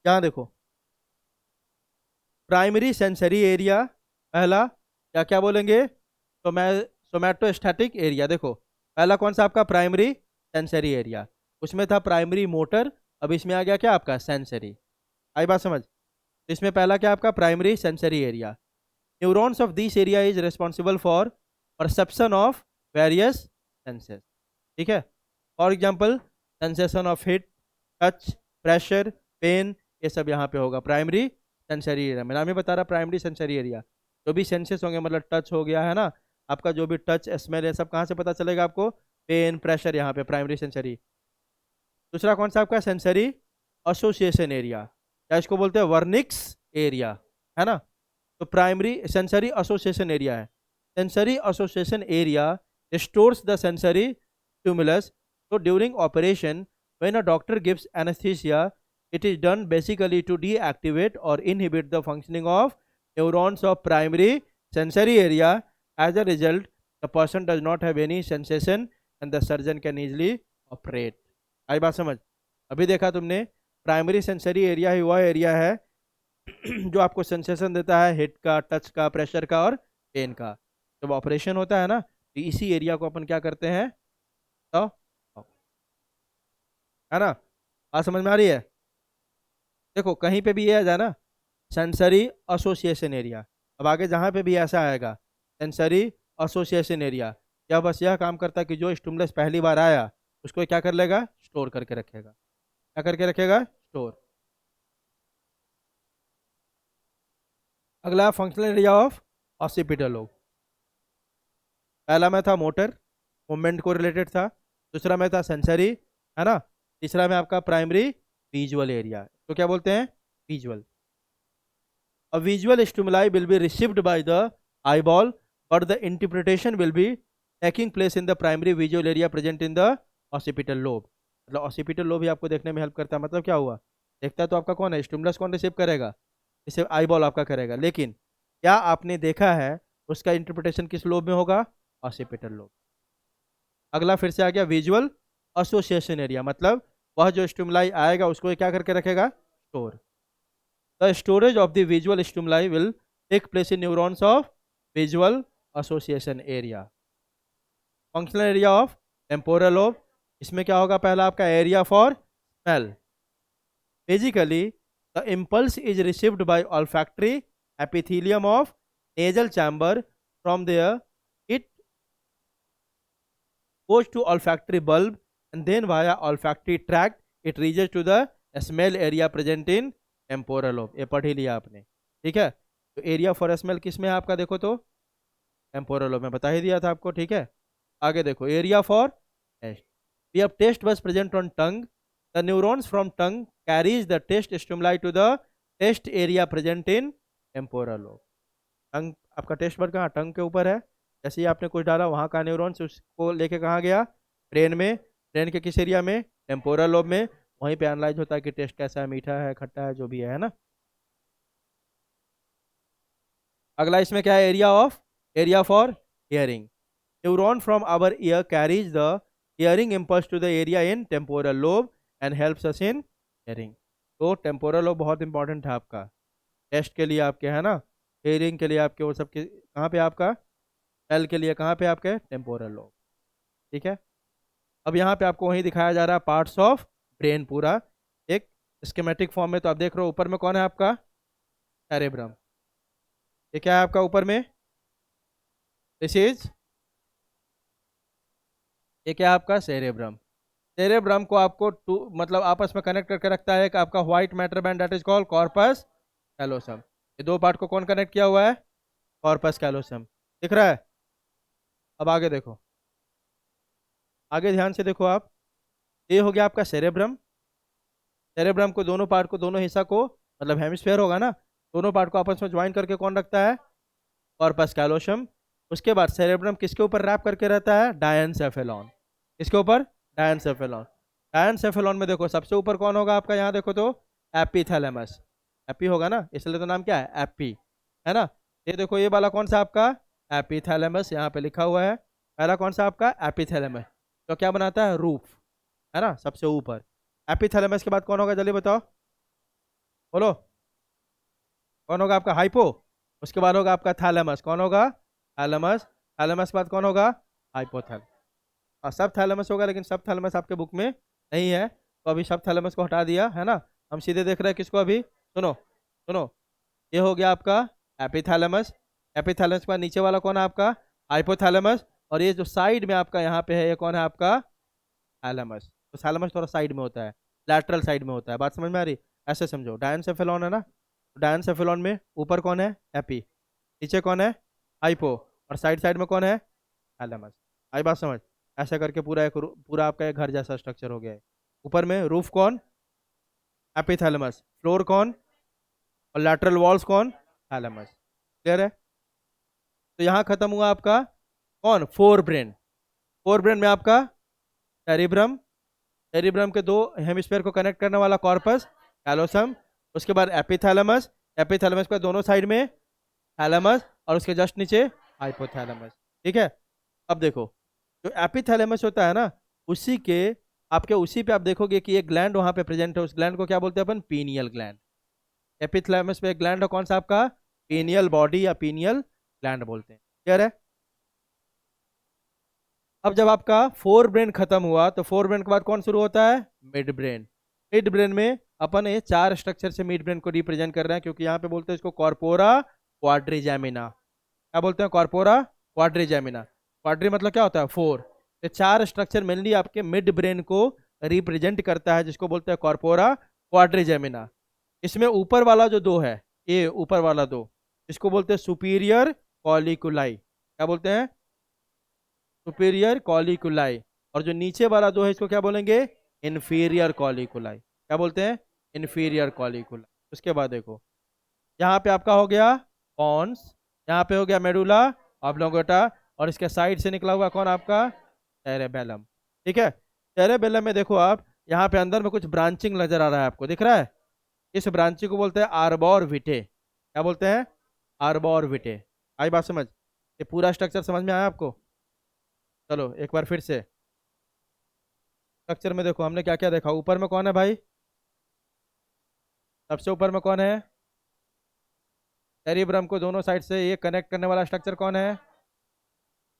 यहाँ देखो, प्राइमरी सेंसरी एरिया पहला, क्या क्या बोलेंगे, तो मैं सोमैटोस्टैटिक एरिया। देखो पहला कौन सा आपका प्राइमरी सेंसरी एरिया, उसमें था प्राइमरी मोटर, अब इसमें आ गया क्या आपका सेंसरी। आई बात समझ? तो इसमें पहला क्या आपका primary sensory area, neurons of this area is responsible for perception of various senses. ठीक है। For example sensation of heat, touch, pressure, pain, ये सब यहाँ पे होगा प्राइमरी सेंसरी एरिया। मैं नाम ही बता रहा प्राइमरी सेंसरी एरिया, जो भी सेंसेस होंगे, मतलब टच हो गया है ना आपका, जो भी टच स्मेल, ये सब कहाँ से पता चलेगा आपको, पेन, प्रेशर, यहाँ पे प्राइमरी सेंसरी। दूसरा कौन सा आपका सेंसरी एसोसिएशन एरिया, या इसको बोलते हैं वर्निक्स एरिया, है ना। तो प्राइमरी सेंसरी एसोसिएशन एरिया है, sensory association area stores the sensory stimulus. So during operation, when a doctor gives anesthesia, it is done basically to deactivate or inhibit the functioning of neurons of primary sensory area. As a result, the person does not have any sensation and the surgeon can easily operate. आई बात समझ? अभी देखा तुमने, primary sensory area ही वह area है जो आपको sensation देता है हिट का, टच का, प्रेशर का और पेन का। जब ऑपरेशन होता है ना, तो इसी एरिया को अपन क्या करते हैं, तो है ना, बात समझ में आ रही है? देखो कहीं पे भी ये आ जाए ना सेंसरी एसोसिएशन एरिया, अब आगे जहाँ पे भी ऐसा आएगा सेंसरी एसोसिएशन एरिया, या बस यह काम करता है कि जो स्टिमुलस पहली बार आया उसको क्या कर लेगा, स्टोर करके रखेगा। क्या करके रखेगा, स्टोर। अगला functional area of occipital lobe. पहला में था मोटर, मूवमेंट को रिलेटेड था, दूसरा में था सेंसरी, है ना, तीसरा में आपका प्राइमरी विजुअल एरिया, तो क्या बोलते हैं, visual. A visual stimuli will be received by the eyeball, but the interpretation will be taking place in the primary visual area present in the occipital lobe. मतलब occipital lobe ही आपको देखने में help करता है, मतलब क्या हुआ, देखता तो आपका कौन है, स्टिमुलस कौन रिसीव करेगा, इसे आई बॉल आपका करेगा, लेकिन क्या आपने देखा है उसका इंटरप्रिटेशन किस लोब में होगा, ऑसिपिटल लोब। अगला फिर से आ गया विजुअल एसोसिएशन एरिया, मतलब वह जो स्टिमुलाई आएगा उसको क्या करके रखेगा, store. The storage of the visual stimuli will take place in neurons of visual association area. Functional area of temporal lobe, इसमें क्या होगा, पहला आपका area for smell. Basically, the impulse is received by olfactory epithelium of nasal chamber. From there, it goes to olfactory bulb and then via olfactory tract it reaches to the smell area present in temporal lobe. ये पढ़ ही लिया आपने, ठीक है। तो area for smell किस में है आपका, देखो तो टेम्पोरल लोब में बता ही दिया था आपको, ठीक है। आगे देखो area for taste, we have taste buds present on tongue, the neurons from tongue carries the taste stimuli to the taste area present in temporal lobe. Tongue आपका टेस्ट बड कहाँ, टंग के ऊपर है, जैसे ही आपने कुछ डाला वहाँ का न्यूरॉन्स उसको लेके कहाँ गया, ब्रेन में, ब्रेन के किस एरिया में, टेम्पोरल लोब में, वहीं पे एनालाइज होता है कि टेस्ट कैसा है, मीठा है, खट्टा है, जो भी है ना। अगला इसमें क्या है, area of, area for hearing, neuron from our ear carries the hearing impulse to the area in temporal lobe and helps us in hearing. तो टेम्पोरल लोब बहुत इंपॉर्टेंट है आपका टेस्ट के लिए आपके, है ना, हियरिंग के लिए आपके, वो सब के कहाँ पे आपका, एल के लिए कहाँ पे आपके, टेम्पोरल लोब। ठीक है। अब यहाँ पे आपको वही दिखाया जा रहा है पार्ट्स ऑफ ब्रेन पूरा एक स्कीमेटिक फॉर्म में। तो आप देख रहे हो ऊपर में कौन है आपका, सेरेब्रम। ये क्या है आपका ऊपर में, दिस इज, ये क्या है आपका सेरेब्रम। सेरेब्रम को आपको टू मतलब आपस में कनेक्ट करके रखता है कि आपका white matter band that is called corpus callosum. ये दो पार्ट को कौन कनेक्ट किया हुआ है? Corpus callosum. दिख रहा है? अब आगे देखो, आगे ध्यान से देखो आप। ये हो गया आपका सेरेब्रम। सेरेब्रम को दोनों पार्ट को, दोनों हिस्सा को, मतलब हेमिस्फेयर होगा ना, दोनों पार्ट को आपस में ज्वाइन करके कौन रखता है? Corpus callosum. उसके बाद सेरेब्रम किसके ऊपर रैप करके रहता है? डायनसेफेलॉन। किसके ऊपर? डायनसेफेलॉन। डायनसेफेलॉन में देखो सबसे ऊपर कौन होगा आपका, यहाँ देखो तो एपिथैलेमस। एपी होगा ना, इसलिए तो नाम क्या है? एपी, है ना। ये देखो ये वाला कौन सा आपका? एपिथैलेमस, यहाँ पे लिखा हुआ है। पहला कौन सा आपका? एपिथैलेमस। तो क्या बनाता है? रूफ, है ना, सबसे ऊपर। एपिथैलेमस के बाद कौन होगा, जल्दी बताओ, बोलो। कौन होगा आपका? हाइपो। उसके बाद होगा आपका थैलेमस। कौन होगा? थैलेमस। थैलेमस के बाद कौन होगा? हाइपोथैलेमस। हाँ, सब थैलेमस होगा, लेकिन सब थैलेमस आपके बुक में नहीं है, तो अभी सब थैलेमस को हटा दिया है ना। हम सीधे देख रहे हैं किसको अभी? सुनो सुनो, ये हो गया आपका एपिथैलेमस। एपिथैलेमस के बाद नीचे वाला कौन है आपका? हाइपोथैलेमस। और ये जो साइड में आपका यहाँ पे है, ये कौन है आपका? थैलेमस। तो थैलेमस थोड़ा साइड में होता है, लैटरल साइड में होता है। बात समझ में आ रही? ऐसे समझो, डायनसेफेलॉन है ना, डायनसेफेलॉन में ऊपर कौन है? एपी। नीचे कौन है? हाइपो। और साइड साइड में कौन है? थैलेमस। आई बात समझ? ऐसा करके पूरा एक पूरा आपका एक घर जैसा स्ट्रक्चर हो गया है। ऊपर में रूफ कौन? एपिथैलेमस। फ्लोर कौन? और लैटरल वॉल्स कौन? थैलेमस। क्लियर है? तो यहाँ खत्म हुआ आपका कौन? Fore brain. फोर ब्रेन में आपका सेरिब्रम, सेरिब्रम के दो हेमिस्फेयर को कनेक्ट करने वाला कॉर्पस कैलोसम। उसके बाद एपिथैलेमस। एपिथैलेमस के दोनों साइड में थैलेमस, और उसके जस्ट नीचे हाइपोथैलेमस। ठीक है। अब देखो, जो एपिथैलेमस होता है ना, उसी के आपके उसी पे आप देखोगे कि एक ग्लैंड वहां पे प्रेजेंट है। उस ग्लैंड को क्या बोलते हैं अपन? Pineal gland. एपिथैलेमस पे एक ग्लैंड है, कौन सा आपका? पीनियल बॉडी या पीनियल ग्लैंड बोलते हैं। क्लियर है? अब जब आपका फोर ब्रेन खत्म हुआ, तो फोर ब्रेन के बाद कौन शुरू होता है? Mid brain. मिड ब्रेन में अपन ये चार स्ट्रक्चर से मिड ब्रेन को रिप्रेजेंट कर रहे हैं, क्योंकि यहाँ पे बोलते हैं इसको कॉर्पोरा क्वाड्रिजेमिना। क्या बोलते हैं? Corpora quadrigemina. क्वाड्री मतलब क्या होता है? फोर। ये चार स्ट्रक्चर मेनली आपके मिड ब्रेन को रिप्रेजेंट करता है, जिसको बोलते हैं कॉर्पोरा क्वाड्रिजेमिना। इसमें ऊपर वाला जो दो है, ये ऊपर वाला दो, इसको बोलते हैं सुपीरियर कॉलिकुलाई। क्या बोलते हैं? सुपीरियर कॉलिकुलाई। और जो नीचे वाला दो है, इसको क्या बोलेंगे? इन्फीरियर कॉलिकुलाई। क्या बोलते हैं? इन्फीरियर कॉलिकुलाई। उसके बाद देखो, यहाँ पे आपका हो गया पॉन्स, यहाँ पे हो गया मेडुला ऑब्लोंगेटा, और इसके साइड से निकला हुआ कौन आपका? सेरेबेलम। ठीक है। सेरेबेलम में देखो आप, यहाँ पे अंदर में कुछ ब्रांचिंग नजर आ रहा है, आपको दिख रहा है? इस ब्रांचिंग को बोलते हैं आर्बोर विटे। क्या बोलते हैं? आर्बोर विटे। आई बात समझ? ये पूरा स्ट्रक्चर समझ में आया आपको? चलो एक बार फिर से स्ट्रक्चर में देखो, हमने क्या क्या देखा। ऊपर में कौन है भाई? सबसे ऊपर में कौन है? सेरिब्रम को दोनों साइड से ये कनेक्ट करने वाला स्ट्रक्चर कौन है?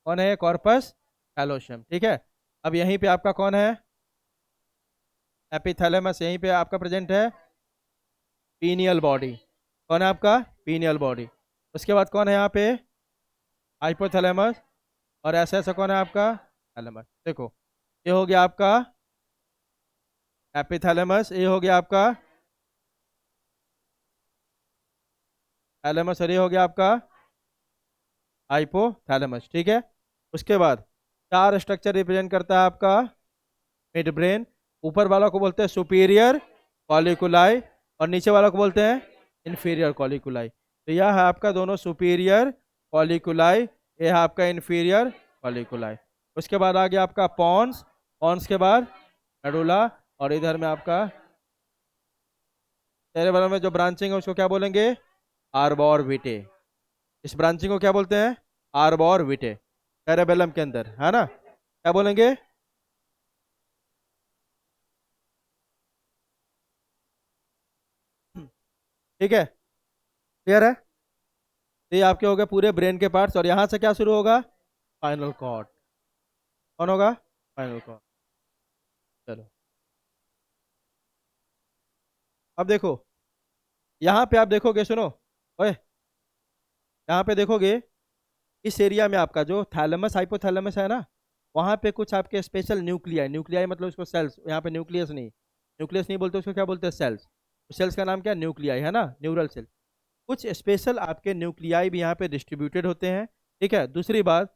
कौन है? कॉर्पस कैलोशियम। ठीक है। अब यहीं पे आपका कौन है? एपिथैलेमस। यहीं पे आपका प्रेजेंट है पीनियल बॉडी। कौन है आपका? Pineal body. उसके बाद कौन है यहाँ पे? हाइपोथैलेमस। और ऐसा ऐसा कौन है आपका? थैलेमस। देखो, ये हो गया आपका एपिथैलेमस, ये हो गया आपका थैलेमस, और ये हो गया आपका हाइपोथैलेमस। ठीक है। उसके बाद चार स्ट्रक्चर रिप्रेजेंट करता है आपका मिड ब्रेन। ऊपर वाला को बोलते हैं सुपीरियर कॉलिकुलाई, और नीचे वाला को बोलते हैं इन्फीरियर कॉलिकुलाई। तो यह है आपका दोनों सुपीरियर कॉलिकुलाई, यह है आपका इन्फीरियर कॉलिकुलाई। उसके बाद आ गया आपका पॉन्स। पॉन्स के बाद मेडुला, और इधर में आपका सेरेबेलम में जो ब्रांचिंग है उसको क्या बोलेंगे? आर्बोर विटे। इस ब्रांचिंग को क्या बोलते हैं? आर्बोर विटे। सेरेबेलम के अंदर, है ना? क्या बोलेंगे? ठीक है। क्लियर है? तो ये आपके हो गए पूरे ब्रेन के पार्ट्स, और यहाँ से क्या शुरू होगा? Spinal cord. कौन होगा? Spinal cord. चलो अब देखो, यहाँ पे आप देखोगे, सुनो ओए, यहाँ पे देखोगे इस एरिया में आपका जो थैलेमस हाइपोथैलेमस है ना, वहाँ पे कुछ आपके स्पेशल न्यूक्लियाई, न्यूक्लियाई मतलब उसको सेल्स, यहाँ पे न्यूक्लियस नहीं, न्यूक्लियस नहीं बोलते, उसको क्या बोलते हैं, सेल्स। सेल्स का नाम क्या, न्यूक्लियाई है ना, न्यूरल सेल। कुछ स्पेशल आपके न्यूक्लियाई भी यहाँ पे डिस्ट्रीब्यूटेड होते हैं, ठीक है। दूसरी बात,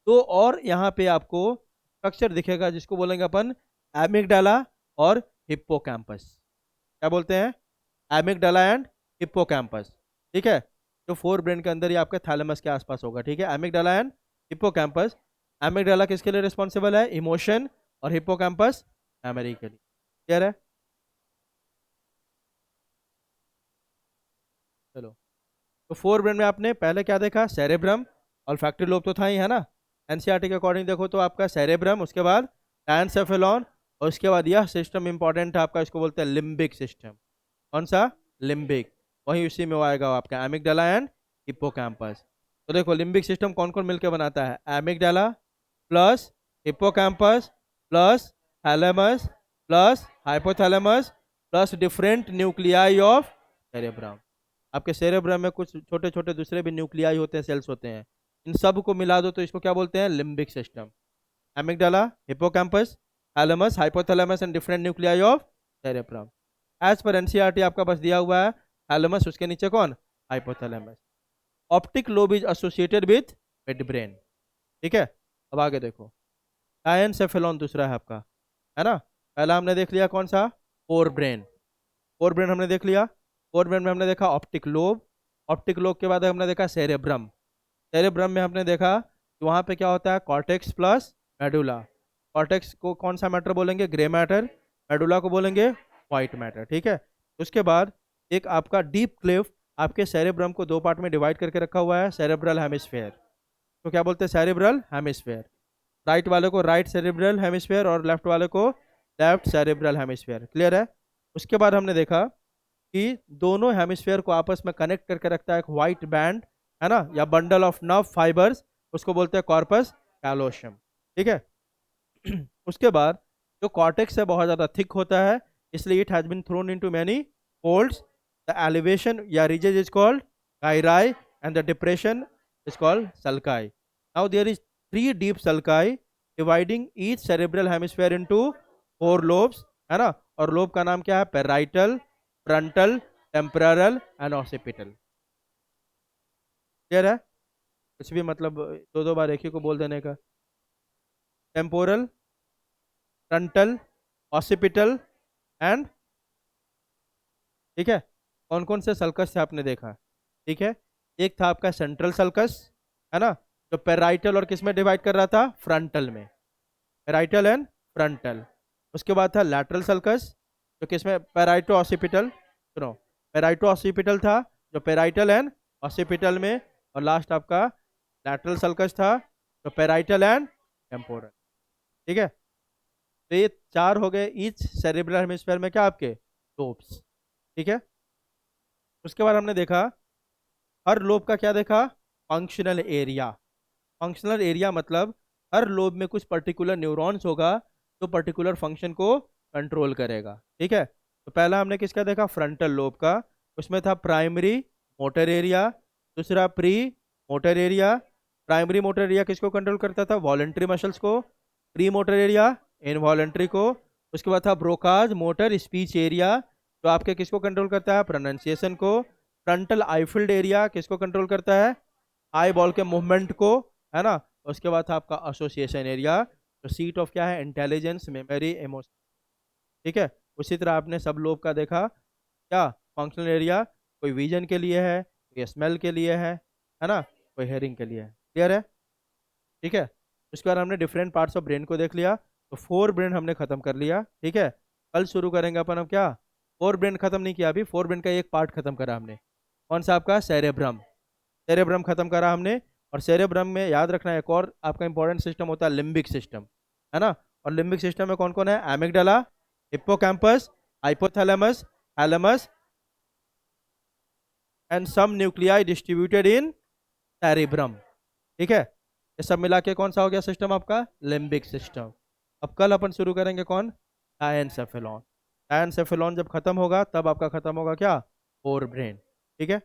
तो और यहाँ पे आपको स्ट्रक्चर दिखेगा जिसको बोलेंगे अपन एमिगडाला और हिप्पोकैम्पस। क्या बोलते हैं, एमिगडाला एंड हिप्पोकैम्पस, ठीक है। जो फोर ब्रेन के अंदर ही आपके थैलेमस के आसपास होगा, ठीक है, एमिगडाला एंड हिप्पोकैम्पस। एमिगडाला किसके लिए रिस्पॉन्सिबल है, इमोशन, और हिप्पोकैम्पस मेमोरी के लिए। क्लियर है, चलो। तो फोर ब्रेन में आपने पहले क्या देखा, सेरेब्रम, ऑल्फैक्टरी लोब तो था ही, है ना। एनसीईआरटी के अकॉर्डिंग देखो तो आपका सेरेब्रम, उसके बाद डायंसेफेलॉन, और उसके बाद यह सिस्टम इंपॉर्टेंट है आपका, इसको बोलते हैं लिम्बिक सिस्टम। कौन सा, लिम्बिक। वही उसी में वो आएगा आपका एमिगडाला एंड हिप्पोकैम्पस। तो देखो लिम्बिक सिस्टम कौन कौन मिलकर बनाता है, amygdala plus hippocampus plus thalamus plus hypothalamus plus different nuclei of cerebrum. आपके सेरेब्रम में कुछ छोटे छोटे दूसरे भी न्यूक्लियाई होते हैं, सेल्स होते हैं, इन सब को मिला दो तो इसको क्या बोलते हैं, limbic system. Amygdala, hippocampus, thalamus, hypothalamus and different nuclei of cerebrum. As per NCERT आपका बस दिया हुआ है थैलेमस, उसके नीचे कौन, hypothalamus. Optic lobe is associated with mid brain, ठीक है। अब आगे देखो, डायनसेफेलॉन दूसरा है आपका, है ना। पहला हमने देख लिया कौन सा, फोर ब्रेन। फोर ब्रेन हमने देख लिया। फोर ब्रेन में हमने देखा ऑप्टिक लोब, ऑप्टिक लोब के बाद हमने देखा सेरेब्रम। सेरेब्रम में हमने देखा कि वहाँ पे क्या होता है, कॉर्टेक्स प्लस मेडुला। कॉर्टेक्स को कौन सा मैटर बोलेंगे, ग्रे मैटर। मेडुला को बोलेंगे वाइट मैटर, ठीक है। उसके बाद एक आपका डीप क्लिफ आपके सेरेब्रम को दो पार्ट में डिवाइड करके रखा हुआ है, सेरेब्रल हेमिस्फेयर। तो क्या बोलते हैं, सेरेब्रल हेमिस्फेयर। राइट वाले को राइट सेरेब्रल हेमिस्फेयर और लेफ्ट वाले को लेफ्ट सेरेब्रल हेमिस्फेयर। क्लियर है। उसके बाद हमने देखा कि दोनों हेमिस्फेयर को आपस में कनेक्ट करके रखता है एक व्हाइट बैंड, है ना, या बंडल ऑफ नर्व फाइबर्स, उसको बोलते हैं कॉर्पस कैलोशियम, ठीक है। उसके बाद जो कॉर्टेक्स है बहुत ज़्यादा थिक होता है, इसलिए it has been thrown into many folds. The elevation या ridges is called gyri and the depression is called sulci. Now there is three deep sulci dividing each cerebral hemisphere into four lobes, है ना। और lobe का नाम क्या है, parietal, frontal, temporal and occipital. Clear है। कुछ भी मतलब दो दो बार एक ही को बोल देने का। टेम्पोरल, फ्रंटल, ऑसिपिटल एंड, ठीक है। कौन कौन से सल्कस थे आपने देखा, ठीक है। एक था आपका सेंट्रल सल्कस, है ना, जो पेराइटल और किस में डिवाइड कर रहा था, फ्रंटल में, पेराइटल एंड फ्रंटल। उसके बाद था लैटरल सल्कस, जो किस में, पेराइटो ऑसिपिटल, सुनो, पेराइटो ऑसिपिटल था जो पेराइटल एंड ऑसिपिटल में। और लास्ट आपका लैटरल सल्कस था जो पेराइटल एंड टेम्पोरल, ठीक है। तो ये चार हो गए ईच सेरेब्रल हेमिस्फीयर में क्या आपके लोब्स, ठीक है। उसके बाद हमने देखा हर लोब का क्या देखा, फंक्शनल एरिया। फंक्शनल एरिया मतलब हर लोब में कुछ पर्टिकुलर न्यूरॉन्स होगा जो पर्टिकुलर फंक्शन को कंट्रोल करेगा, ठीक है। तो पहला हमने किसका देखा, फ्रंटल लोब का। उसमें था प्राइमरी मोटर एरिया, दूसरा pre motor area. Primary motor area किसको कंट्रोल करता था, वॉलेंट्री मसल्स को। प्री मोटर एरिया इनवॉलेंट्री को। उसके बाद था ब्रोकाज मोटर स्पीच एरिया, जो आपके किसको कंट्रोल करता है, प्रोनाउंसिएशन को। फ्रंटल आईफील्ड एरिया किसको कंट्रोल करता है, आई बॉल के मूवमेंट को, है ना। उसके बाद था आपका एसोसिएशन एरिया, जो सीट ऑफ क्या है, इंटेलिजेंस, मेमोरी, इमोशन, ठीक है। उसी तरह आपने सब लोब का देखा क्या, फंक्शनल एरिया कोई विजन के लिए है, कोई स्मेल के लिए है ना, कोई हेयरिंग के लिए है। क्लियर है, ठीक है। उसके बाद हमने डिफरेंट पार्ट्स ऑफ ब्रेन को देख लिया, तो फोर ब्रेन हमने खत्म कर लिया, ठीक है। कल शुरू करेंगे अपन, अब क्या, फोर ब्रेन खत्म नहीं किया अभी, फोर ब्रेन का एक पार्ट खत्म करा हमने, कौन सा आपका, सेरेब्रम। सेरेब्रम खत्म करा हमने। और सेरेब्रम में याद रखना एक और आपका इंपॉर्टेंट सिस्टम होता है लिम्बिक सिस्टम, है ना। और लिम्बिक सिस्टम में कौन कौन है, amygdala, hippocampus, hypothalamus, thalamus and some nuclei distributed in cerebrum, ठीक है। ये सब मिला के कौन सा हो गया सिस्टम आपका, लिम्बिक सिस्टम। अब कल अपन शुरू करेंगे कौन, डायनसेफेलॉन। डायनसेफेलॉन जब खत्म होगा तब आपका खत्म होगा क्या, फोर ब्रेन, ठीक है।